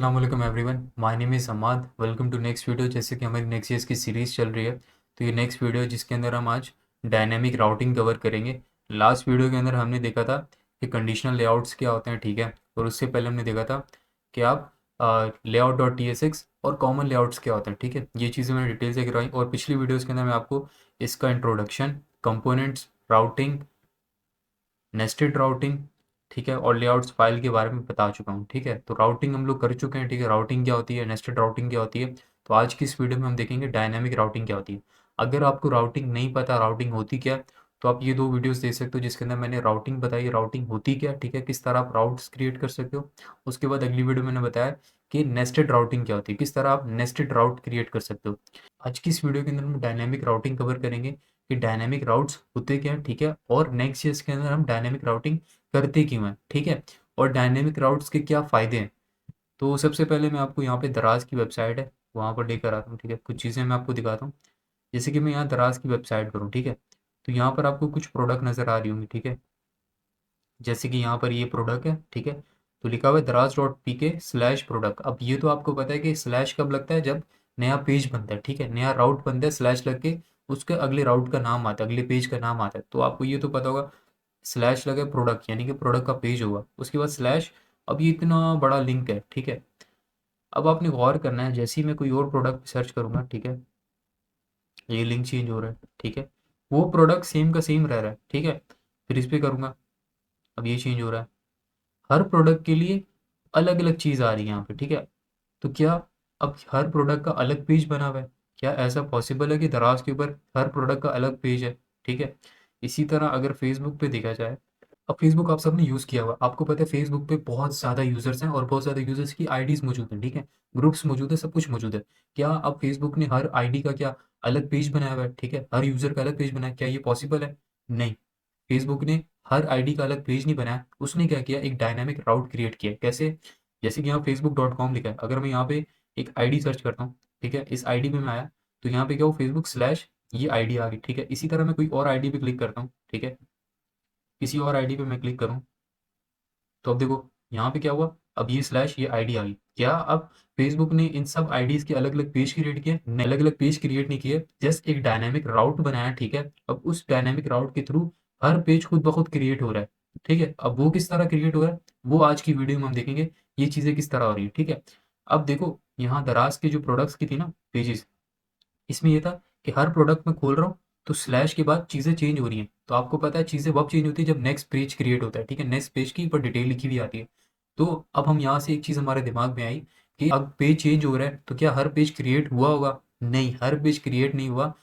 अस्सलाम वालेकुम everyone, my name is Hammad. Welcome to next video. जैसे कि हमारी नेक्स्ट ईयर्स की सीरीज़ चल रही है, तो ये नेक्स्ट वीडियो जिसके अंदर हम आज डायनेमिक राउटिंग कवर करेंगे। लास्ट वीडियो के अंदर हमने देखा था कि कंडीशनल लेआउट्स क्या होते हैं, ठीक है। और उससे पहले हमने देखा था कि आप layout dot T S x और कॉमन लेआउट्स क्या होते हैं, ठीक है। ये चीज़ें मैंने डिटेल से करवाई और पिछली वीडियोज़ के अंदर मैं आपको इसका introduction, components, routing, nested routing, ठीक है, और लेआउट्स फाइल के बारे में बता चुका हूँ, ठीक है। तो राउटिंग हम लोग कर चुके हैं, ठीक है। राउटिंग क्या होती है, नेस्टेड राउटिंग क्या होती है। तो आज की इस वीडियो में हम देखेंगे डायनामिक राउटिंग क्या होती है। अगर आपको राउटिंग नहीं पता राउटिंग होती क्या है, तो आप ये दो वीडियोस देख सकते हो जिसके अंदर मैंने राउटिंग बताई, राउटिंग होती क्या, ठीक है, किस तरह आप राउट्स क्रिएट कर सकते हो। उसके बाद अगली वीडियो मैंने बताया कि नेस्टेड राउटिंग क्या होती है, किस तरह आप नेस्टेड राउट क्रिएट कर सकते हो। आज की इस वीडियो के अंदर हम डायनामिक राउटिंग कवर करेंगे कि डायनामिक राउट्स होते क्या हैं, ठीक है, और नेक्स्ट ईयर के अंदर हम डायनामिक राउटिंग करते क्यों हैं, ठीक है, और डायनेमिक राउट्स के क्या फ़ायदे हैं। तो सबसे पहले मैं आपको यहाँ पे दराज की वेबसाइट है वहाँ पर लेकर आता हूँ, ठीक है। कुछ चीज़ें मैं आपको दिखाता हूँ। जैसे कि मैं यहाँ दराज की वेबसाइट पर हूँ, ठीक है। तो यहाँ पर आपको कुछ प्रोडक्ट नज़र आ रही होंगी, ठीक है। जैसे कि यहाँ पर ये प्रोडक्ट है, ठीक है। तो लिखा हुआ है दराज dot P K slash product. अब ये तो आपको पता है कि स्लैश कब लगता है, जब नया पेज बनता है, ठीक है, नया राउट बनता है, स्लैश लग के उसके अगले राउट का नाम आता है, अगले पेज का नाम आता है। तो आपको ये तो पता होगा स्लैश लगे प्रोडक्ट यानी कि प्रोडक्ट का पेज होगा, उसके बाद स्लैश। अब ये इतना बड़ा लिंक है, ठीक है। अब आपने गौर करना है, जैसे ही मैं कोई और प्रोडक्ट सर्च करूंगा, ठीक है, ये लिंक चेंज हो रहा है, ठीक है, वो प्रोडक्ट सेम का सेम रह रहा है, ठीक है। फिर इस पर करूंगा, अब ये चेंज हो रहा है। हर प्रोडक्ट के लिए अलग अलग चीज़ आ रही है यहाँ पे, ठीक है। तो क्या अब हर प्रोडक्ट का अलग पेज बना हुआ है, क्या ऐसा पॉसिबल है कि दराज के ऊपर हर प्रोडक्ट का अलग पेज है, ठीक है। इसी तरह अगर फेसबुक पे देखा जाए, अब फेसबुक आप सबने यूज़ किया हुआ, आपको पता है फेसबुक पे बहुत ज़्यादा यूज़र्स हैं और बहुत ज़्यादा यूज़र्स की आईडीज़ मौजूद हैं, ठीक है, ग्रुप्स मौजूद है, सब कुछ मौजूद है। क्या अब फेसबुक ने हर आईडी का क्या अलग पेज बनाया हुआ है, ठीक है, हर यूज़र का अलग पेज बनाया है, क्या ये पॉसिबल है? नहीं। फेसबुक ने हर आईडी का अलग पेज नहीं बनाया, उसने क्या किया, एक डायनामिक राउट क्रिएट किया। कैसे? जैसे कि यहाँ facebook.com लिखा है, अगर मैं यहाँ पे एक आईडी सर्च करता हूँ, ठीक है, इस आईडी पे मैं आया, तो यहाँ पे क्या हो, फेसबुक स्लैश ये आईडी आ गई, ठीक है। इसी तरह मैं कोई और आईडी पे क्लिक करता हूँ, ठीक है, किसी और आईडी पे मैं क्लिक करूँ, तो अब देखो यहाँ पे क्या हुआ, अब ये स्लैश ये आईडी आ गई। क्या अब फेसबुक ने इन सब आईडीज के अलग अलग पेज क्रिएट किए? नहीं, अलग अलग पेज क्रिएट नहीं किए, जस्ट एक डायनामिक राउट बनाया, ठीक है। अब उस डायनामिक राउट के थ्रू हर पेज खुद ब खुद क्रिएट हो रहा है, ठीक है। अब वो किस तरह क्रिएट हो रहा है, वो आज की वीडियो में हम देखेंगे, ये चीज़ें किस तरह हो रही है, ठीक है। अब देखो यहाँ दराज के जो प्रोडक्ट्स की थी ना पेजेस, इसमें ये था कि हर प्रोडक्ट में खोल रहा हूँ तो स्लैश के बाद चीज़ें चेंज हो रही हैं। तो आपको पता है चीज़ें वब चेंज होती है जब नेक्स्ट पेज क्रिएट होता है, ठीक है, नेक्स्ट पेज की ऊपर डिटेल लिखी हुई आती है। तो अब हम यहाँ से एक चीज़ हमारे दिमाग में आई कि अब पेज चेंज हो रहा है तो क्या हर पेज क्रिएट हुआ होगा? नहीं, हर पेज क्रिएट नहीं हुआ।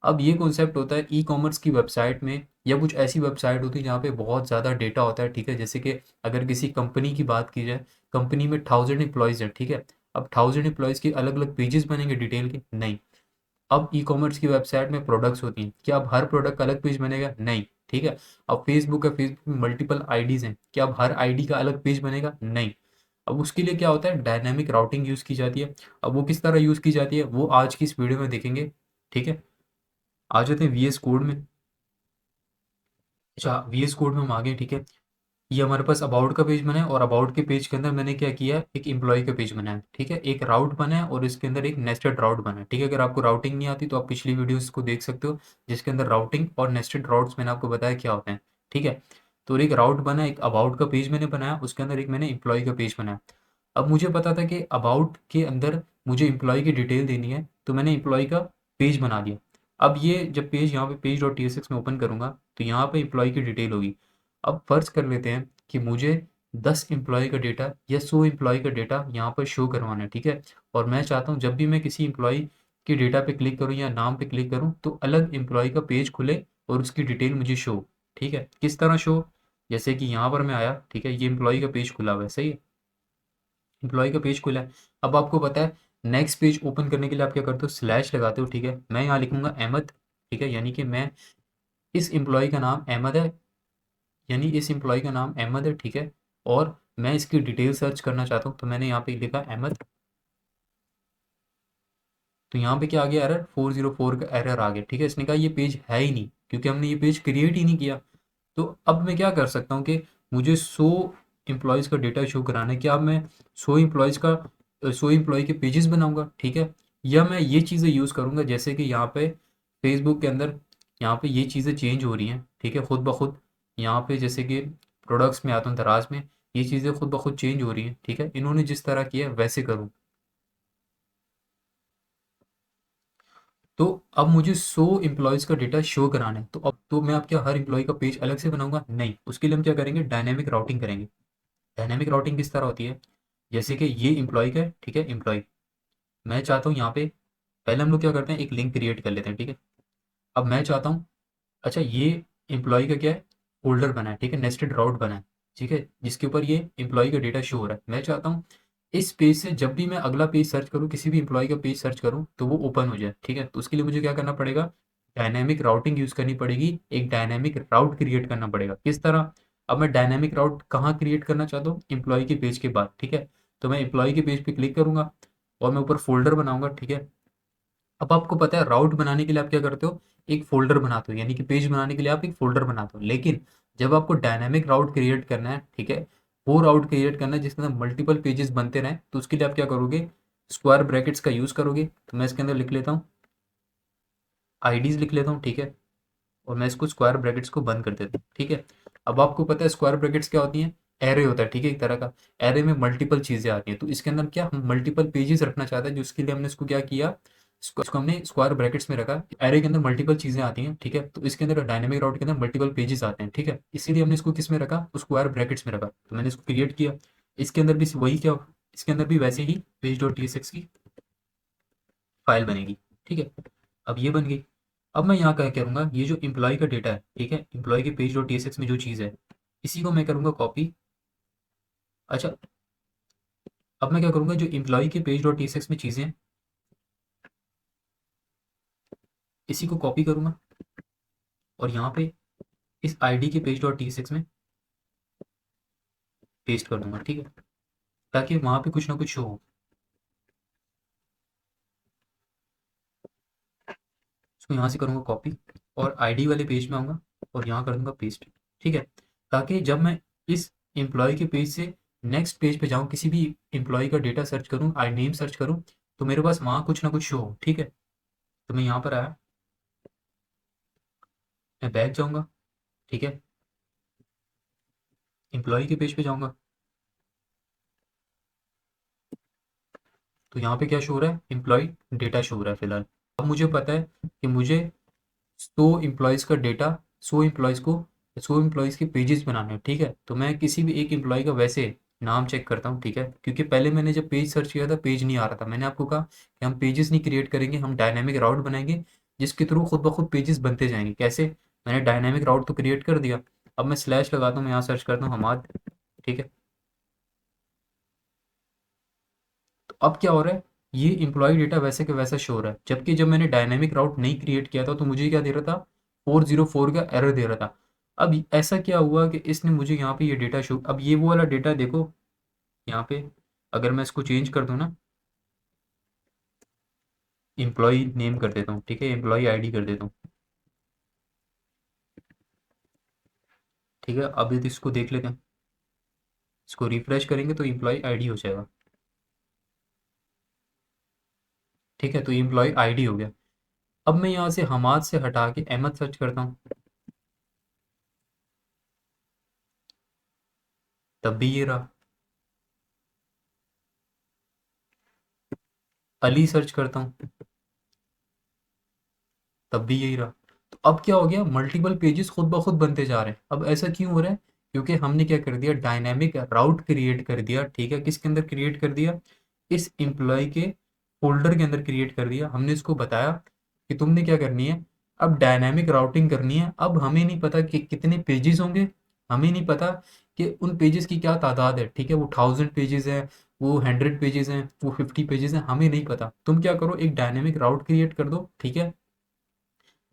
अब ये कॉन्सेप्ट होता है ई कॉमर्स की वेबसाइट में, या कुछ ऐसी वेबसाइट होती है जहाँ पे बहुत ज़्यादा डेटा होता है, ठीक है। जैसे कि अगर किसी कंपनी की बात की जाए, कंपनी में 1000 एम्प्लॉयज़ हैं, ठीक है। अब 1000 एम्प्लॉयज़ के अलग अलग पेजेस बनेंगे डिटेल के? नहीं। अब ई कॉमर्स की वेबसाइट में प्रोडक्ट्स होती हैं, क्या अब हर प्रोडक्ट का अलग पेज बनेगा? नहीं, ठीक है। अब फेसबुक है, फेसबुक में मल्टीपल आईडीज़ हैं, क्या अब हर आईडी का अलग पेज बनेगा? नहीं। अब उसके लिए क्या होता है, डायनामिक राउटिंग यूज़ की जाती है। अब वो किस तरह यूज़ की जाती है वो आज की इस वीडियो में देखेंगे, ठीक है। आ जाते हैं वी एस कोड में। अच्छा, वी एस कोड में हम आ गए, ठीक है। ये हमारे पास अबाउट का पेज बना है और अबाउट के पेज के अंदर मैंने क्या किया है, एक एम्प्लॉय का पेज बनाया है, ठीक है, एक राउट बना है और इसके अंदर एक नेस्टेड राउट बना है, ठीक है। अगर आपको राउटिंग नहीं आती तो आप पिछली वीडियोस को देख सकते हो जिसके अंदर राउटिंग और नेस्टेड राउट्स मैंने आपको बताया क्या होते हैं, ठीक है। तो एक राउट बना, एक अबाउट का पेज मैंने बनाया, उसके अंदर एक मैंने एम्प्लॉय का पेज बनाया। अब मुझे पता था कि अबाउट के अंदर मुझे एम्प्लॉय की डिटेल देनी है, तो मैंने एम्प्लॉय का पेज बना दिया। अब ये जब पेज यहाँ पे page dot T S x में ओपन करूँगा तो यहाँ पे एम्प्लॉय की डिटेल होगी। अब फर्ज कर लेते हैं कि मुझे 10 एम्प्लॉय का डेटा या 100 एम्प्लॉय का डेटा यहाँ पर शो करवाना है, ठीक है। और मैं चाहता हूँ जब भी मैं किसी एम्प्लॉय के डेटा पे क्लिक करूँ या नाम पे क्लिक करूँ तो अलग एम्प्लॉय का पेज खुले और उसकी डिटेल मुझे शो, ठीक है। किस तरह शो? जैसे कि यहाँ पर मैं आया, ठीक है, ये एम्प्लॉय का पेज खुला हुआ है, सही है, एम्प्लॉय का पेज खुला है। अब आपको पता है नेक्स्ट पेज ओपन करने के लिए आप क्या करते हो, स्लैश लगाते हो, ठीक है। मैं यहाँ लिखूंगा अहमद, ठीक है, यानी कि मैं इस एम्प्लॉय का नाम अहमद है, यानी इस एम्प्लॉय का नाम अहमद है, ठीक है। और मैं इसकी डिटेल सर्च करना चाहता हूँ तो मैंने यहाँ पे लिखा अहमद। तो यहाँ पे क्या आ गया, एरर 404 का एरर आ गया, ठीक है। इसने कहा ये पेज है ही नहीं क्योंकि हमने ये पेज क्रिएट ही नहीं किया। तो अब मैं क्या कर सकता हूँ कि मुझे 100 एम्प्लॉयज़ का डेटा शो कराना है, क्या मैं 100 एम्प्लॉय के पेजेस बनाऊंगा, ठीक है, या मैं ये चीज़ें यूज़ करूंगा जैसे कि यहाँ पे फेसबुक के अंदर यहाँ पे ये चीज़ें चेंज हो रही हैं, ठीक है, खुद ब खुद। यहाँ पे जैसे कि प्रोडक्ट्स में आता हूँ दराज में, ये चीज़ें खुद ब खुद चेंज हो रही हैं, ठीक है, इन्होंने जिस तरह किया वैसे करूँ। तो अब मुझे 100 एम्प्लॉयज़ का डेटा शो कराना है, तो अब तो मैं अब क्या हर एम्प्लॉय का पेज अलग से बनाऊंगा? नहीं, उसके लिए हम क्या करेंगे, डायनेमिक राउटिंग करेंगे। डायनेमिक राउटिंग किस तरह होती है, जैसे कि ये एम्प्लॉय का है, ठीक है, एम्प्लॉय मैं चाहता हूँ यहाँ पे, पहले हम लोग क्या करते हैं, एक लिंक क्रिएट कर लेते हैं, ठीक है। अब मैं चाहता हूँ, अच्छा ये एम्प्लॉय का क्या है, फोल्डर बना है, ठीक है, नेस्टेड राउट बना है, ठीक है, जिसके ऊपर ये एम्प्लॉय का डेटा शो हो रहा है। मैं चाहता हूँ इस पेज से जब भी मैं अगला पेज सर्च करूँ, किसी भी एम्प्लॉय का पेज सर्च करूँ तो वो ओपन हो जाए, ठीक है। तो उसके लिए मुझे क्या करना पड़ेगा, डायनेमिक राउटिंग यूज़ करनी पड़ेगी, एक डायनेमिक राउट क्रिएट करना पड़ेगा। किस तरह, अब मैं डायनेमिक राउट कहाँ क्रिएट करना चाहता हूँ, एम्प्लॉय के पेज के बाद, ठीक है। तो मैं एम्प्लॉय के पेज पे क्लिक करूंगा और मैं ऊपर फोल्डर बनाऊंगा, ठीक है। अब आपको पता है राउट बनाने के लिए आप क्या करते हो, एक फ़ोल्डर बनाते हो, यानी कि पेज बनाने के लिए आप एक फ़ोल्डर बनाते हो। लेकिन जब आपको डायनामिक राउट क्रिएट करना है, ठीक है, वो राउट क्रिएट करना है जिसके अंदर मल्टीपल पेजेस बनते रहें, तो उसके लिए आप क्या करोगे, स्क्वायर ब्रैकेट्स का यूज़ करोगे। तो मैं इसके अंदर लिख लेता हूँ, आईडीज़ लिख लेता हूँ, ठीक है, और मैं इसको स्क्वायर ब्रैकेट्स को बंद कर देता हूँ, ठीक है। अब आपको पता है स्क्वायर ब्रैकेट्स क्या होती हैं, एरे होता है, ठीक है, एक तरह का। एरे में मल्टीपल चीज़ें आती हैं, तो इसके अंदर क्या हम मल्टीपल पेजेस रखना चाहते हैं, जिसके लिए हमने इसको क्या किया, इसको हमने स्क्वायर ब्रैकेट्स में रखा। एरे के अंदर मल्टीपल चीज़ें आती हैं, ठीक है, तो इसके अंदर डायनेमिक राउट के अंदर मल्टीपल पेजेस आते हैं, ठीक है, इसीलिए हमने इसको किस में रखा, स्क्वायर ब्रैकेट्स में रखा। तो मैंने इसको क्रिएट किया, इसके अंदर भी वही क्या, इसके अंदर भी वैसे ही पेज डॉट टी की फाइल बनेगी, ठीक है। अब ये बन गई। अब मैं यहाँ क्या करूँगा, ये जो एम्प्लॉय का डेटा है, ठीक है, एम्प्लॉय के पेज डॉट टी में जो चीज़ है, इसी को मैं करूँगा कॉपी। अच्छा, अब मैं क्या करूँगा, जो एम्प्लॉय के पेज डॉट टी में चीज़ें हैं, इसी को कॉपी करूँगा और यहाँ पे इस आईडी के पेज डॉट टी में पेस्ट कर दूंगा, ठीक है, ताकि वहाँ पे कुछ ना कुछ शो हो। इसको यहाँ से करूँगा कॉपी और आईडी वाले पेज में आऊँगा और यहाँ कर दूँगा पेस्ट, ठीक है, ताकि जब मैं इस एम्प्लॉय के पेज से नेक्स्ट पेज पे जाऊँ, किसी भी एम्प्लॉय का डेटा सर्च करूँ, आई नेम सर्च करूँ, तो मेरे पास वहाँ कुछ ना कुछ शो हो, ठीक है। तो मैं यहाँ पर आया, मैं बैक जाऊँगा, ठीक है, एम्प्लॉय के पेज पे जाऊँगा, तो यहाँ पे क्या शो हो रहा है, एम्प्लॉय डेटा शो हो रहा है फिलहाल। अब मुझे पता है कि मुझे 100 एम्प्लॉयज़ का डेटा, 100 एम्प्लॉयज़ के पेजेस बनाने हैं, ठीक है। तो मैं किसी भी एक एम्प्लॉय का वैसे नाम चेक करता हूँ, ठीक है, क्योंकि पहले मैंने जब पेज सर्च किया था पेज नहीं आ रहा था। मैंने आपको कहा कि हम पेजेस नहीं क्रिएट करेंगे, हम डायनेमिक राउट बनाएंगे जिसके थ्रू खुद ब खुद पेजेस बनते जाएंगे। कैसे, मैंने डायनेमिक राउट तो क्रिएट कर दिया। अब मैं स्लैश लगाता हूँ, मैं यहाँ सर्च करता हूँ हमाद, ठीक है। तो अब क्या हो रहा है, ये एम्प्लॉय डेटा वैसे के वैसा शो हो रहा है, जबकि जब मैंने डायनेमिक राउट नहीं क्रिएट किया था तो मुझे क्या दे रहा था, 404 का एरर दे रहा था। अब ऐसा क्या हुआ कि इसने मुझे यहाँ पे ये डेटा शो, अब ये वो वाला डेटा देखो यहाँ पे, अगर मैं इसको चेंज कर दूँ ना, एम्प्लॉय नेम कर देता हूँ, ठीक है, एम्प्लॉय आईडी कर देता हूँ, ठीक है। अब यदि इसको देख लेते हैं, इसको रिफ्रेश करेंगे तो एम्प्लॉय आईडी हो जाएगा, ठीक है, तो एम्प्लॉय आईडी हो गया। अब मैं यहाँ से हमाद से हटा के अहमद सर्च करता हूँ, तब भी ये रहा। अली सर्च करता हूँ, तब भी यही रहा। तो अब क्या हो गया, मल्टीपल पेजेस खुद ब खुद बनते जा रहे हैं। अब ऐसा क्यों हो रहा है, क्योंकि हमने क्या कर दिया, डायनामिक राउट क्रिएट कर दिया, ठीक है। किसके अंदर क्रिएट कर दिया, इस एम्प्लॉय के फोल्डर के अंदर क्रिएट कर दिया। हमने इसको बताया कि तुमने क्या करनी है, अब डायनामिक राउटिंग करनी है। अब हमें नहीं पता कि कितने पेजेस होंगे, हमें नहीं पता कि उन पेजेस की क्या तादाद है, ठीक है, वो 1000 पेजेस हैं, वो 100 पेजेस हैं, वो 50 पेजेस हैं, हमें नहीं पता। तुम क्या करो, एक डायनेमिक राउट क्रिएट कर दो, ठीक है।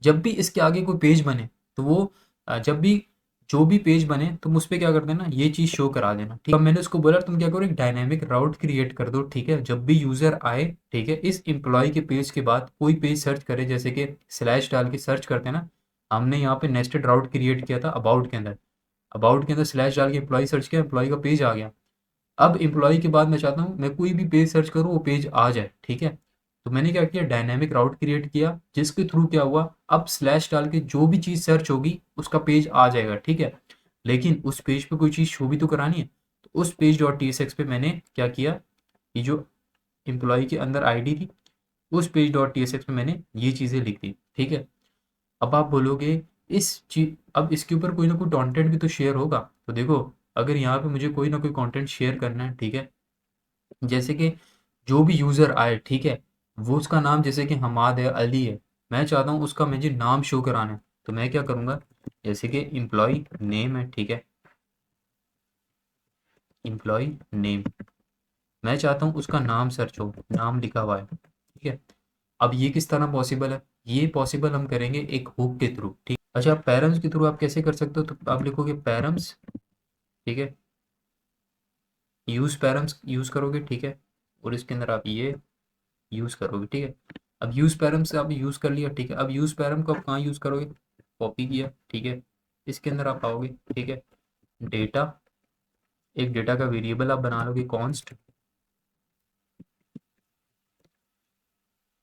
जब भी इसके आगे कोई पेज बने तो वो जब भी जो भी पेज बने तुम उस पे क्या कर देना, ये चीज़ शो करा देना, ठीक है। अब मैंने उसको बोला तुम क्या करो, एक डायनेमिक राउट क्रिएट कर दो, ठीक है, जब भी यूज़र आए, ठीक है, इस एम्प्लॉय के पेज के बाद कोई पेज सर्च करे, जैसे कि स्लैश डाल के सर्च करते हैं ना, हमने यहाँ पे नेस्टेड राउट क्रिएट किया था अबाउट के अंदर। अबाउट के अंदर स्लैश डाल के एम्प्लॉय सर्च किया, एम्प्लॉय का पेज आ गया। अब एम्प्लॉय के बाद मैं चाहता हूँ मैं कोई भी पेज सर्च करूँ वो पेज आ जाए, ठीक है। तो मैंने क्या किया, डायनेमिक राउट क्रिएट किया, जिसके थ्रू क्या हुआ, अब स्लैश डाल के जो भी चीज़ सर्च होगी उसका पेज आ जाएगा, ठीक है। लेकिन उस पेज पे कोई चीज़ शो भी तो करानी है। तो उस page dot T S x पे मैंने क्या किया, ये जो एम्प्लॉय के अंदर आईडी थी, उस page dot T S x पे मैंने ये चीज़ें लिख दी, ठीक है। अब आप बोलोगे इस चीज, अब इसके ऊपर कोई ना कोई कंटेंट भी तो शेयर होगा। तो देखो, अगर यहाँ पे मुझे कोई ना कोई कंटेंट शेयर करना है, ठीक है, जैसे कि जो भी यूज़र आए, ठीक है, वो उसका नाम जैसे कि हमाद है, अली है, मैं चाहता हूँ उसका मुझे नाम शो कराना है। तो मैं क्या करूँगा, जैसे कि एम्प्लॉय नेम है, ठीक है, एम्प्लॉय नेम, मैं चाहता हूँ उसका नाम सर्च हो, नाम लिखा हुआ है, ठीक है। अब ये किस तरह पॉसिबल है, ये पॉसिबल हम करेंगे एक हुक के थ्रू, ठीक। अच्छा, पैरम्स के थ्रू आप कैसे कर सकते हो, तो आप लिखोगे पैरम्स, ठीक है, यूज़ पैरम्स यूज़ करोगे, ठीक है, और इसके अंदर आप ये यूज़ करोगे, ठीक है। अब यूज़ पैरम से आप यूज़ कर लिया, ठीक है। अब यूज़ पैरम को आप कहाँ यूज़ करोगे, कॉपी किया, ठीक है, इसके अंदर आप आओगे, ठीक है, डेटा, एक डेटा का वेरिएबल आप बना लोगे कॉन्स्ट,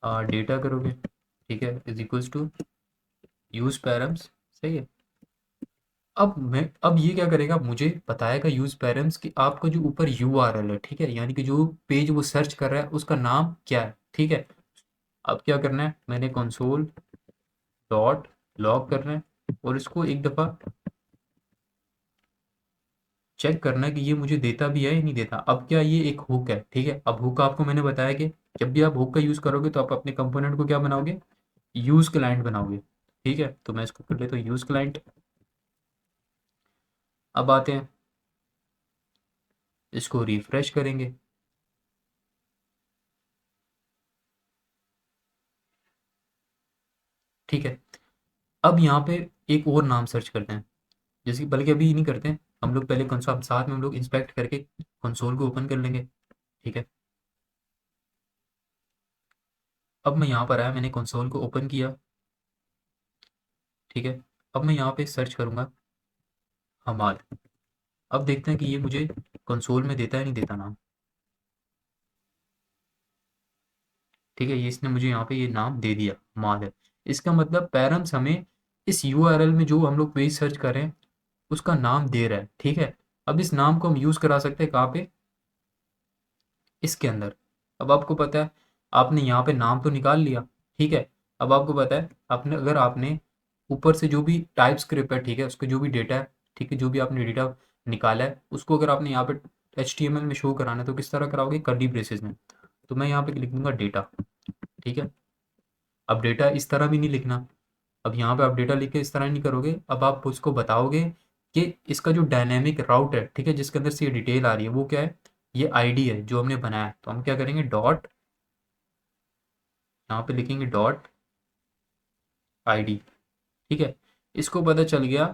डेटा करोगे, ठीक है, is equals to use params, सही है। अब ये क्या करेगा, मुझे बताएगा यूज़ पैरम्स कि आपका जो ऊपर यू आर एल है, ठीक है, यानी कि जो पेज वो सर्च कर रहा है उसका नाम क्या है, ठीक है। अब क्या करना है, मैंने कंसोल डॉट लॉग करना है और इसको एक दफ़ा चेक करना है कि ये मुझे देता भी है या नहीं देता। अब क्या, ये एक हुक है, ठीक है। अब हुक आपको मैंने बताया कि जब भी आप हुक का यूज़ करोगे तो आप अपने कंपोनेंट को क्या बनाओगे, यूज़ क्लाइंट बनाओगे, ठीक है। तो मैं इसको कर लेता हूँ यूज़ क्लाइंट। अब आते हैं, इसको रिफ्रेश करेंगे, ठीक है। अब यहाँ पे एक और नाम सर्च करते हैं, जैसे कि बल्कि अभी नहीं करते हैं, हम लोग पहले कंसोल साथ में हम लोग इंस्पेक्ट करके कंसोल को ओपन कर लेंगे, ठीक है। अब मैं यहाँ पर आया, मैंने कंसोल को ओपन किया, ठीक है। अब मैं यहाँ पे सर्च करूँगा हमाद। अब देखते हैं कि ये मुझे कंसोल में देता है नहीं देता नाम, ठीक है। ये इसने मुझे यहाँ पे ये नाम दे दिया, हमाद है। इसका मतलब पेरेंट्स हमें इस यूआरएल में जो हम लोग पेज सर्च कर रहे हैं उसका नाम दे रहा है, ठीक है। अब इस नाम को हम यूज़ करा सकते हैं कहाँ पे, इसके अंदर। अब आपको पता है, आपने यहाँ पे नाम तो निकाल लिया, ठीक है। अब आपको पता है, आपने अगर आपने ऊपर से जो भी टाइप स्क्रिप्ट है, ठीक है, उसका जो भी डेटा है, ठीक है, जो भी आपने डेटा निकाला है उसको अगर आपने यहाँ पे HTML में शो कराना है तो किस तरह कराओगे, कर्ली ब्रेसेस में। तो मैं यहाँ पे लिख दूंगा डेटा, ठीक है। अब डेटा इस तरह भी नहीं लिखना, अब यहाँ पे आप डेटा लिख के इस तरह नहीं करोगे, अब आप उसको बताओगे कि इसका जो डायनेमिक राउट है, ठीक है, जिसके अंदर से ये डिटेल आ रही है वो क्या है, ये आईडी है जो हमने बनाया है। तो हम क्या करेंगे, डॉट, यहाँ पे लिखेंगे डॉट आईडी, ठीक है। इसको पता चल गया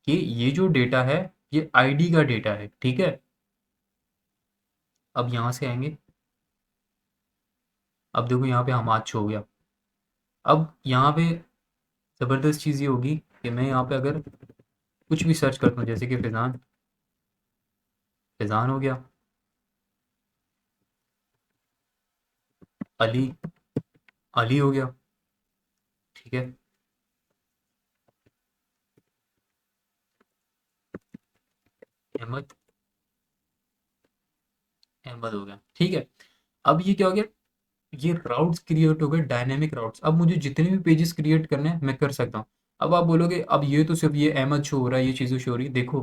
कि ये जो डेटा है ये आईडी का डेटा है, ठीक है। अब यहाँ से आएंगे, अब देखो यहाँ पे हम आज हो गया। अब यहाँ पे ज़बरदस्त चीज़ ये होगी कि मैं यहाँ पे अगर कुछ भी सर्च करता हूँ, जैसे कि फैज़ान, फैज़ान हो गया, अली, अली हो गया, ठीक है, अहमद, अहमद हो गया, ठीक है। अब ये क्या हो गया, ये राउट्स क्रिएट हो गए, डायनेमिक राउट्स। अब मुझे जितने भी पेजेस क्रिएट करने हैं मैं कर सकता हूँ। अब आप बोलोगे अब ये तो सिर्फ ये अहमद शो हो रहा है, ये चीज़ें शो हो रही है, देखो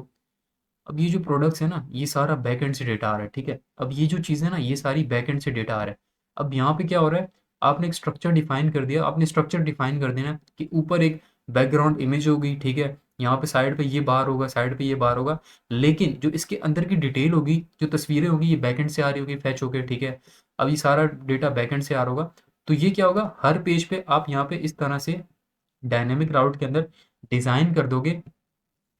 अब ये जो प्रोडक्ट्स है ना ये सारा बैकएंड से डेटा आ रहा है, ठीक है। अब ये जो चीज़ें ना ये सारी बैकएंड से डेटा आ रहा है। अब यहाँ पे क्या हो रहा है, आपने एक स्ट्रक्चर डिफाइन कर दिया, आपने स्ट्रक्चर डिफाइन कर देना कि ऊपर एक बैकग्राउंड इमेज होगी, ठीक है, यहाँ पे साइड पे ये बार होगा, साइड पे ये बार होगा, लेकिन जो इसके अंदर की डिटेल होगी, जो तस्वीरें होगी, ये बैकएंड से आ रही होगी, फैच होके, ठीक है। अब ये सारा डेटा बैकएंड से आ रहा होगा। तो ये क्या होगा, हर पेज पे आप यहाँ पे इस तरह से डायनेमिक राउट के अंदर डिज़ाइन कर दोगे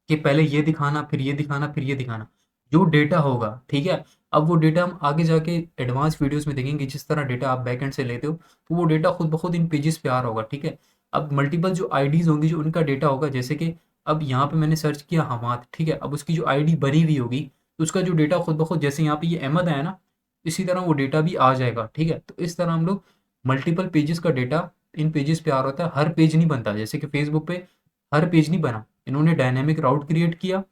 कि पहले ये दिखाना, फिर ये दिखाना, फिर ये दिखाना, जो डेटा होगा, ठीक है। अब वो डेटा हम आगे जाके एडवांस वीडियोस में देखेंगे, जिस तरह डेटा आप बैकएंड से लेते हो तो वो डेटा खुद ब खुद इन पेजेस पे आ रहा होगा, ठीक है। अब मल्टीपल जो आईडीज़ होंगी जो उनका डेटा होगा, जैसे कि अब यहाँ पे मैंने सर्च किया हमाद, ठीक है। अब उसकी जो आईडी बनी हुई होगी तो उसका जो डेटा खुद ब खुद, जैसे यहाँ पे ये अहमद आया ना, इसी तरह वो डेटा भी आ जाएगा, ठीक है। तो इस तरह हम लोग मल्टीपल पेजेस का डेटा इन पेजेस पे आ रहा होता है। हर पेज नहीं बनता, जैसे कि फेसबुक पे हर पेज नहीं बना, इन्होंने डायनेमिक राउट क्रिएट किया,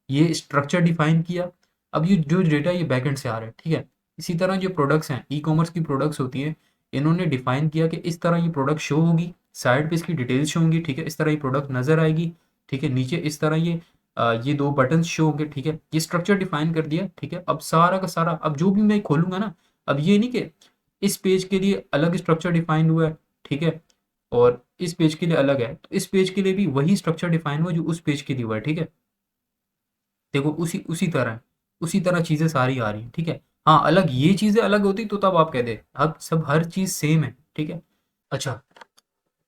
ये स्ट्रक्चर डिफाइन किया। अब ये जो डेटा ये बैकएंड से आ रहा है, ठीक है। इसी तरह जो प्रोडक्ट्स हैं, ई कॉमर्स की प्रोडक्ट्स होती हैं, इन्होंने डिफाइन किया कि इस तरह ये प्रोडक्ट शो होगी, साइड पे इसकी डिटेल्स शो होंगी, ठीक है। इस तरह ये प्रोडक्ट नजर आएगी, ठीक है। नीचे इस तरह ये दो बटन शो होंगे, ठीक है। ये स्ट्रक्चर डिफाइन कर दिया, ठीक है। अब सारा का सारा, अब जो भी मैं खोलूंगा ना, अब ये नहीं कि इस पेज के लिए अलग स्ट्रक्चर डिफाइन हुआ है, ठीक है, और इस पेज के लिए अलग है, तो इस पेज के लिए भी वही स्ट्रक्चर डिफाइन हुआ जो उस पेज के लिए हुआ है, ठीक है। देखो उसी उसी तरह चीजें सारी आ रही हैं, ठीक है। हाँ, अलग ये चीजें अलग होती तो तब आप कह दे, अब सब हर चीज सेम है, ठीक है। अच्छा,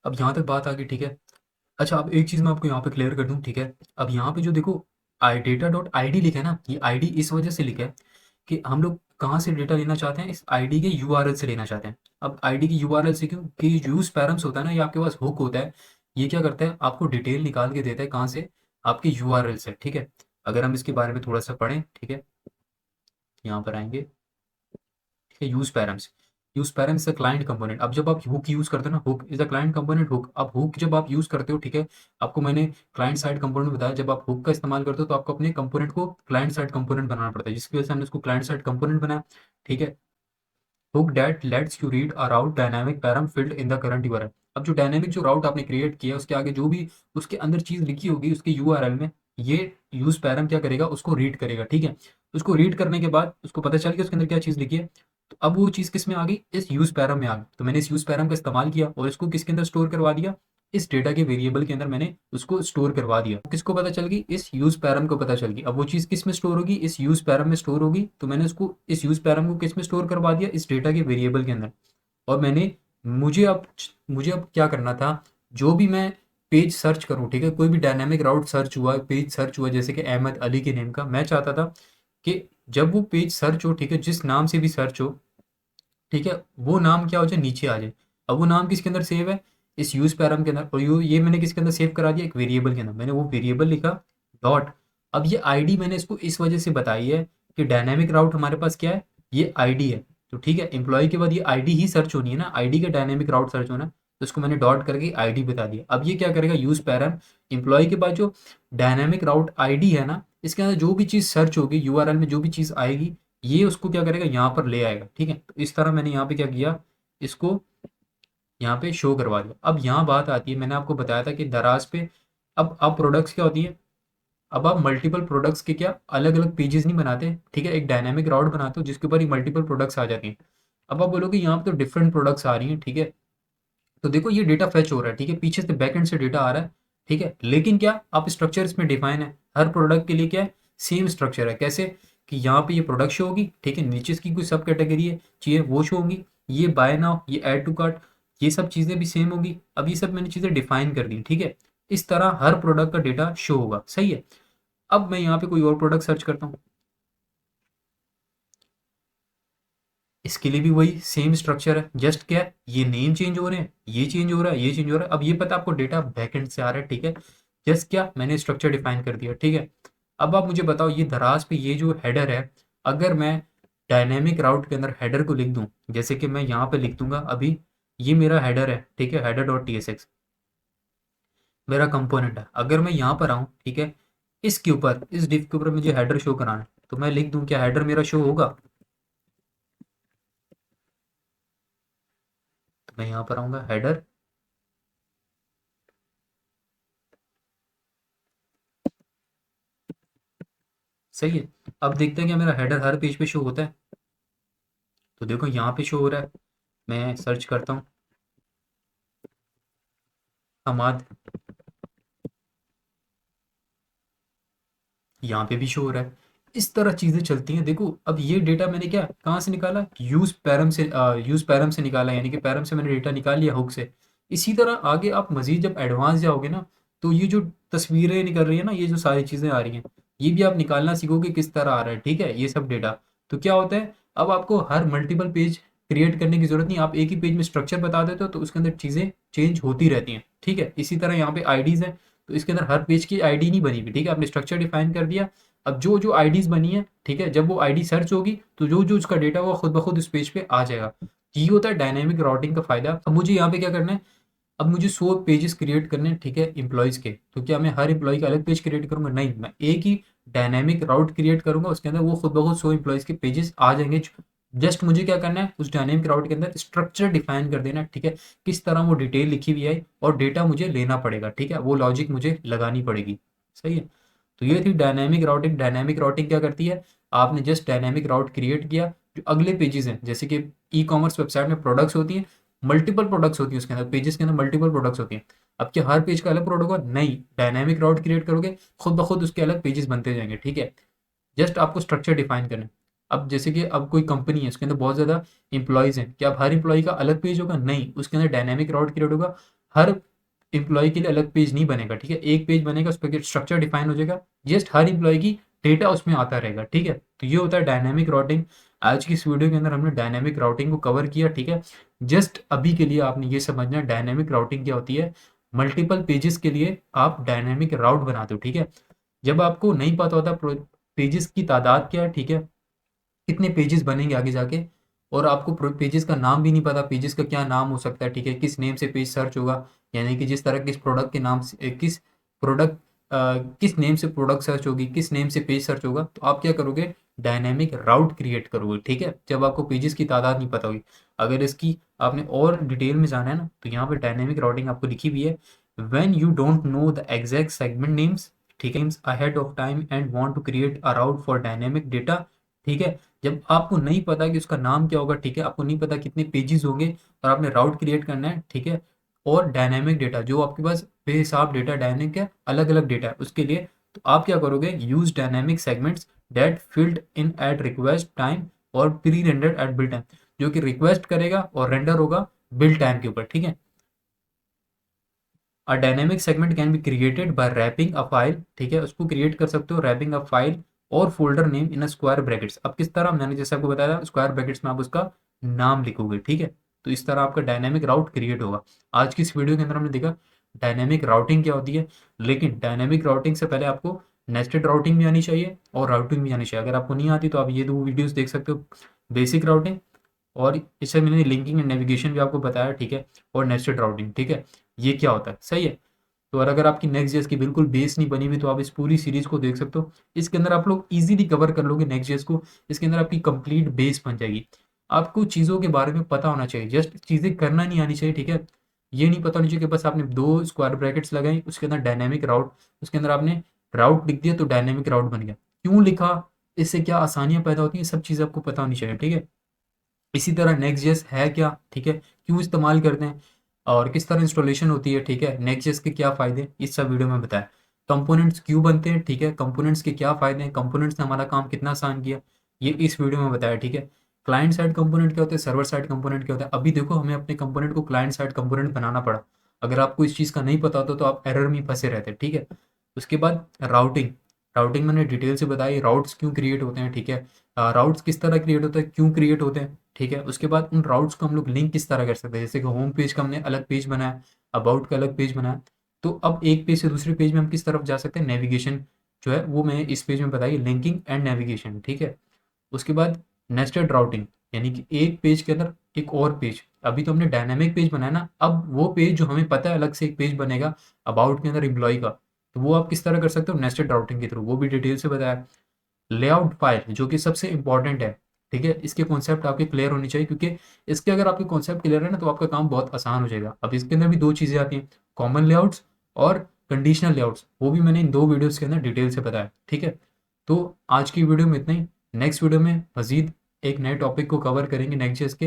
अब यहाँ तक बात आ गई, ठीक है। अच्छा, अब एक चीज़ मैं आपको यहाँ पे क्लियर कर दूँ, ठीक है। अब यहाँ पे जो देखो आई डेटा डॉट आई डी लिखा है ना, ये आई डी इस वजह से लिखा है कि हम लोग कहाँ से डेटा लेना चाहते हैं, इस आईडी के यूआरएल से लेना चाहते हैं। अब आईडी की यूआरएल से क्यों, कि यूज पैरम्स होता है ना, ये आपके पास हुक होता है, ये क्या करता है, आपको डिटेल निकाल के देता है कहाँ से, आपके यूआरएल से, ठीक है। अगर हम इसके बारे में थोड़ा सा पढ़ें, ठीक है, यहाँ पर आएंगे, ठीक है। Use params a client component. अब जब आप हुक यूज करते हो ना, hook is a client component hook. अब हुक जब आप यूज करते हो, ठीक है, आपको मैंने क्लाइंट साइड कंपोनेंट बताया, जब आप हुक का इस्तेमाल करते हो तो आपको अपने कंपोनेंट को क्लाइंट साइड कंपोनेंट बनाना पड़ता है, जिसकी वजह से हमने उसको क्लाइंट साइड कंपोनेंट बनाया, ठीक है। Hook that let's you read a route dynamic param field in the current URL. अब जो डायनामिक जो राउट आपने क्रिएट किया, उसके आगे जो भी उसके अंदर चीज लिखी होगी उसके यूआरएल में, ये यूज पैरम क्या करेगा, उसको रीड करेगा, ठीक है। उसको रीड करने के बाद उसको पता चल गया उसके अंदर क्या चीज लिखी है, तो अब वो चीज किस में आ गई, इस यूज पैरम में आ गई। तो मैंने इस यूज पैरम का इस्तेमाल किया और इसको किसके अंदर स्टोर करवा दिया, इस डेटा के वेरिएबल के अंदर मैंने उसको स्टोर करवा दिया। किसको पता चल गई, इस यूज पैरम को पता चल गई। अब वो चीज किस में स्टोर होगी, इस यूज पैरम में स्टोर होगी, तो मैंने उसको इस यूज पैरम को किस में स्टोर करवा दिया, इस डेटा के वेरिएबल के अंदर। और मैंने मुझे अब क्या करना था, जो भी मैं पेज सर्च करूं, ठीक है, कोई भी डायनामिक राउट सर्च हुआ, पेज सर्च हुआ, जैसे कि अहमद अली के नेम का, मैं चाहता था कि जब वो पेज सर्च हो, ठीक है, जिस नाम से भी सर्च हो, ठीक है, वो नाम क्या हो जाए, नीचे आ जाए। अब वो नाम किसके अंदर सेव है, इस यूज पैरम के अंदर, और ये मैंने किसके अंदर सेव करा दिया, एक वेरिएबल के अंदर। मैंने वो वेरिएबल लिखा डॉट। अब ये आईडी मैंने इसको इस वजह से बताई है कि डायनामिक राउट हमारे पास क्या है, ये आईडी है, तो ठीक है, एम्प्लॉय के बाद ये आईडी ही सर्च होनी है ना, आईडी का डायनामिक राउट सर्च होना है, तो इसको मैंने डॉट करके आईडी बता दिया। अब ये क्या करेगा, यूज पैरम एम्प्लॉय के बाद जो डायनामिक राउट आईडी है ना, इसके अंदर जो भी चीज़ सर्च होगी, यूआरएल में जो भी चीज़ आएगी, ये उसको क्या करेगा, यहाँ पर ले आएगा, ठीक है। तो इस तरह मैंने यहाँ पे क्या किया, इसको यहाँ पे शो करवा दिया। अब यहाँ बात आती है, मैंने आपको बताया था कि दराज पे अब प्रोडक्ट्स क्या होती है, अब आप मल्टीपल प्रोडक्ट्स के क्या अलग अलग पेजेस नहीं बनाते, ठीक है, एक डायनामिक राउट बनाते हो जिसके ऊपर ही मल्टीपल प्रोडक्ट्स आ जाती हैं। अब आप बोलोगे यहाँ पे तो डिफरेंट प्रोडक्ट्स आ रही हैं, ठीक है, तो देखो ये डेटा फेच हो रहा है, ठीक है, पीछे से बैकएंड से डेटा आ रहा है, ठीक है, लेकिन क्या आप स्ट्रक्चर इसमें डिफाइन है, हर प्रोडक्ट के लिए क्या है, सेम स्ट्रक्चर है। कैसे कि यहाँ पे ये प्रोडक्ट शो होगी, ठीक है, नीचे इसकी कोई सब कैटेगरी है चाहिए वो शो होगी, ये बाय नाउ, ये ऐड टू कार्ट, ये सब चीज़ें भी सेम होगी। अब ये सब मैंने चीज़ें डिफाइन कर दी, ठीक है। इस तरह हर प्रोडक्ट का डेटा शो होगा, सही है। अब मैं यहाँ पे कोई और प्रोडक्ट सर्च करता हूँ, इसके लिए भी वही सेम स्ट्रक्चर है, जस्ट क्या है, ये नेम चेंज हो रहे हैं, ये चेंज हो रहा है, ये चेंज हो रहा है। अब ये पता आपको डेटा बैकएंड से आ रहा है, ठीक है, जस्ट क्या मैंने स्ट्रक्चर डिफाइन कर दिया, ठीक है। अब आप मुझे बताओ, ये दराज पे ये जो हेडर है, अगर मैं डायनेमिक राउट के अंदर हेडर को लिख दूं, जैसे कि मैं यहाँ पे लिख दूंगा अभी, ये मेरा हेडर है, ठीक है, header dot T S x मेरा कंपोनेंट है। अगर मैं यहाँ पर आऊँ, ठीक है, इसके ऊपर इस डिव के ऊपर मुझे हेडर शो कराना है, तो मैं लिख दूं, क्या हेडर मेरा शो होगा, तो मैं यहाँ पर आऊँगा हेडर, सही है। अब देखते हैं क्या मेरा हेडर हर पेज पे शो होता है, तो देखो यहाँ पे शो हो रहा है। मैं सर्च करता हूँ हमाद, यहाँ पे भी शो हो रहा है। इस तरह चीज़ें चलती हैं। देखो अब ये डेटा मैंने क्या कहाँ से निकाला, यूज पैरम से निकाला, यानी कि पैरम से मैंने डेटा निकाल लिया हुक से। इसी तरह आगे आप मजीद जब एडवांस जाओगे ना, तो ये जो तस्वीरें निकल रही है ना, ये जो सारी चीज़ें आ रही हैं, ये भी आप निकालना सीखोगे किस तरह आ रहा है, ठीक है, ये सब डेटा। तो क्या होता है, अब आपको हर मल्टीपल पेज क्रिएट करने की जरूरत नहीं, आप एक ही पेज में स्ट्रक्चर बता देते हो तो उसके अंदर चीज़ें चेंज होती रहती हैं, ठीक है। इसी तरह यहाँ पे आईडीज़ हैं, तो इसके अंदर हर पेज की आईडी नहीं बनी हुई, ठीक है, आपने स्ट्रक्चर डिफाइन कर दिया। अब जो जो आईडीज बनी है, ठीक है, जब वो आईडी सर्च होगी तो जो जो उसका डेटा वो खुद ब खुद उस पेज पे आ जाएगा। ये होता है डायनेमिक राउटिंग का फायदा। अब मुझे यहाँ पे क्या करना है, अब मुझे 100 पेजेस क्रिएट करने हैं, ठीक है, एम्प्लॉयज़ के। तो क्या मैं हर एम्प्लॉय का अलग पेज क्रिएट करूंगा? नहीं, मैं एक ही डायनेमिक राउट क्रिएट करूंगा, उसके अंदर वो खुद ब खुद 100 एम्प्लॉयज़ के पेजेस आ जाएंगे। जस्ट मुझे क्या करना है, उस डायनेमिक राउट के अंदर स्ट्रक्चर डिफाइन कर देना, ठीक है, किस तरह वो डिटेल लिखी हुई है और डेटा मुझे लेना पड़ेगा, ठीक है, वो लॉजिक मुझे लगानी पड़ेगी। सही है। तो ये थी डायनेमिक राउटिंग। डायनेमिक राउटिंग क्या करती है, आपने जस्ट डायनेमिक राउट क्रिएट किया, जो अगले पेजेस हैं, जैसे कि ई कॉमर्स वेबसाइट में प्रोडक्ट्स होती हैं, मल्टीपल प्रोडक्ट्स होती हैं, उसके अंदर पेजेस के अंदर मल्टीपल प्रोडक्ट्स होती हैं। अब क्या हर पेज का अलग प्रोडक्ट होगा? नहीं, डायनेमिक राउट क्रिएट करोगे, खुद ब खुद उसके अलग पेजेस बनते जाएंगे, ठीक है। जस्ट आपको स्ट्रक्चर डिफाइन करना है। अब जैसे कि अब कोई कंपनी है, उसके अंदर बहुत ज़्यादा इंप्लॉयज़ हैं, क्या अब हर इंप्लॉय का अलग पेज होगा? नहीं, उसके अंदर डायनेमिक राउट क्रिएट होगा, हर एम्प्लॉय के लिए अलग पेज नहीं बनेगा, ठीक है, एक पेज बनेगा, उस पर स्ट्रक्चर डिफाइन हो जाएगा, जस्ट हर एम्प्लॉय की डेटा उसमें आता रहेगा, ठीक है। तो ये होता है डायनेमिक राउटिंग। आज की इस वीडियो के अंदर हमने डायनेमिक राउटिंग को कवर किया, ठीक है। जस्ट अभी के लिए आपने ये समझना है डायनेमिक राउटिंग क्या होती है। मल्टीपल पेजेस के लिए आप डायनेमिक राउट बनाते हो, ठीक है। जब आपको नहीं पता होता पेजेस की तादाद क्या है, ठीक है, कितने पेजेस बनेंगे आगे जाके, और आपको पेजेस का नाम भी नहीं पता, पेजेस का क्या नाम हो सकता है, ठीक है, किस नेम से पेज सर्च होगा, यानी कि जिस तरह किस प्रोडक्ट के नाम से किस प्रोडक्ट किस नेम से प्रोडक्ट सर्च होगी, किस नेम से पेज सर्च होगा, तो आप क्या करोगे, डायनेमिक राउट क्रिएट करोगे, ठीक है, जब आपको पेजेस की तादाद नहीं पता होगी। अगर इसकी आपने और डिटेल में जाना है ना, तो यहाँ पे डायनेमिक राउटिंग आपको लिखी हुई है, when you don't know the exact segment names, ठीक है, ahead of time and want to create a route for dynamic data, ठीक है। जब आपको नहीं पता कि उसका नाम क्या होगा, ठीक है, आपको नहीं पता कितने पेजेस होंगे, और आपने राउट क्रिएट करना है, ठीक है, और डायनेमिक डेटा जो आपके पास बेहिसाब डेटा डायनेमिक है, अलग अलग डेटा है उसके लिए, तो आप क्या करोगे, use dynamic segments that filled in at request time और prerendered at build time, जो कि रिक्वेस्ट करेगा और रेंडर होगा बिल्ड टाइम के ऊपर, ठीक है। A dynamic segment can be created by wrapping a file, ठीक है, उसको क्रिएट कर सकते हो रैपिंग अ फाइल और folder name in a square brackets. अब किस तरह, मैंने जैसे आपको बताया स्क्वायर ब्रैकेट्स में आप उसका नाम लिखोगे, ठीक है। तो इस तरह आपका डायनेमिक राउट क्रिएट होगा। आज की इस वीडियो के अंदर हमने देखा डायनेमिक राउटिंग क्या होती है, लेकिन डायनेमिक राउटिंग से पहले आपको नेस्टेड राउटिंग भी आनी चाहिए और राउटिंग भी आनी चाहिए। अगर आपको नहीं आती तो आप ये दो वीडियोस देख सकते हो, बेसिक राउटिंग, और इससे मैंने लिंकिंग एंड नेविगेशन भी आपको बताया, ठीक है, और नेस्टेड राउटिंग, ठीक है, ये क्या होता है, सही है। तो और अगर आपकी नेक्स्ट जेएस की बिल्कुल बेस नहीं बनी हुई तो आप इस पूरी सीरीज को देख सकते हो, इसके अंदर आप लोग इजीली कवर कर लोगे नेक्स्ट जेएस को, इसके अंदर आपकी कंप्लीट बेस बन जाएगी। आपको चीज़ों के बारे में पता होना चाहिए, जस्ट चीज़ें करना नहीं आनी चाहिए, ठीक है। ये नहीं पता होनी चाहिए कि बस आपने दो स्क्वायर ब्रैकेट्स लगाई, उसके अंदर डायनेमिक राउट, उसके अंदर आपने राउट लिख दिया तो डायनेमिक राउट बन गया, क्यों लिखा, इससे क्या आसानियां पैदा होती हैं, सब चीज़ें आपको पता होनी चाहिए, ठीक है। इसी तरह नेक्स्ट जेएस है क्या, ठीक है, क्यों इस्तेमाल करते हैं और किस तरह इंस्टॉलेशन होती है, ठीक है, नेक्स्ट जेएस के क्या फ़ायदे, इस सब वीडियो में बताया। कंपोनेंट्स क्यों बनते हैं, ठीक है, कंपोनेंट्स के क्या फ़ायदे हैं, कंपोनेंट्स ने हमारा काम कितना आसान किया, ये इस वीडियो में बताया, ठीक है। क्लाइंट साइड कंपोनेंट क्या होते हैं, सर्वर साइड कंपोनेंट क्या होता है। अभी देखो हमें अपने कंपोनेंट को क्लाइंट साइड कंपोनेंट बनाना पड़ा, अगर आपको इस चीज़ का नहीं पता होता तो आप एरर में फंसे रहते, ठीक है। उसके बाद राउटिंग, राउटिंग मैंने डिटेल से बताई, राउट्स क्यों क्रिएट होते हैं, ठीक है, राउट्स किस तरह क्रिएट होते हैं, क्यों क्रिएट होते हैं, ठीक है। उसके बाद उन राउट्स को हम लोग लिंक किस तरह कर सकते हैं, जैसे कि होम पेज का हमने अलग पेज बनाया, अबाउट का अलग पेज बनाया, तो अब एक पेज से दूसरे पेज में हम किस तरफ जा सकते हैं, नेविगेशन जो है वो मैं इस पेज में बताइए, लिंकिंग एंड नेविगेशन, ठीक है। उसके बाद नेस्टेड राउटिंग, यानी कि एक पेज के अंदर एक और पेज, अभी तो हमने डायनामिक पेज बनाया ना, अब वो पेज जो हमें पता है अलग से एक पेज बनेगा अबाउट के अंदर एम्प्लॉय का, तो वो आप किस तरह कर सकते हो, नेस्टेड राउटिंग के थ्रू, वो भी डिटेल से बताया। लेआउट फाइल जो कि सबसे इंपॉर्टेंट है, ठीक है, इसके कॉन्सेप्ट आपके क्लियर होनी चाहिए, क्योंकि इसके अगर आपके कॉन्सेप्ट क्लियर है ना तो आपका काम बहुत आसान हो जाएगा। अब इसके अंदर भी दो चीज़ें आती हैं, कॉमन लेआउट्स और कंडीशनल लेआउट्स, वो भी मैंने इन दो वीडियोस के अंदर डिटेल से बताया, ठीक है। तो आज की वीडियो में इतना ही, नेक्स्ट वीडियो में मजीद एक नए टॉपिक को कवर करेंगे नेक्स्ट के